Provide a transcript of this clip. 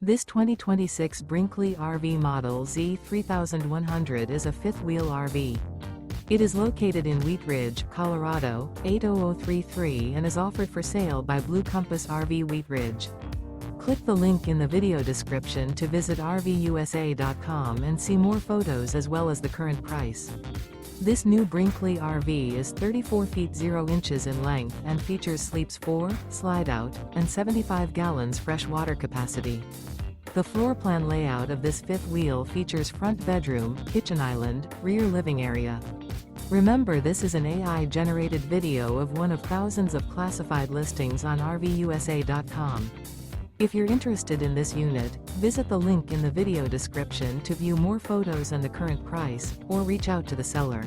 This 2026 Brinkley RV Model Z 3100 is a fifth-wheel RV. It is located in Wheat Ridge, Colorado, 80033 and is offered for sale by Blue Compass RV Wheat Ridge. Click the link in the video description to visit RVUSA.com and see more photos as well as the current price. This new Brinkley RV is 34 feet 0 inches in length and features sleeps 4, slide-out, and 75 gallons fresh water capacity. The floor plan layout of this fifth wheel features front bedroom, kitchen island, rear living area. Remember, this is an AI-generated video of one of thousands of classified listings on RVUSA.com. If you're interested in this unit, visit the link in the video description to view more photos and the current price, or reach out to the seller.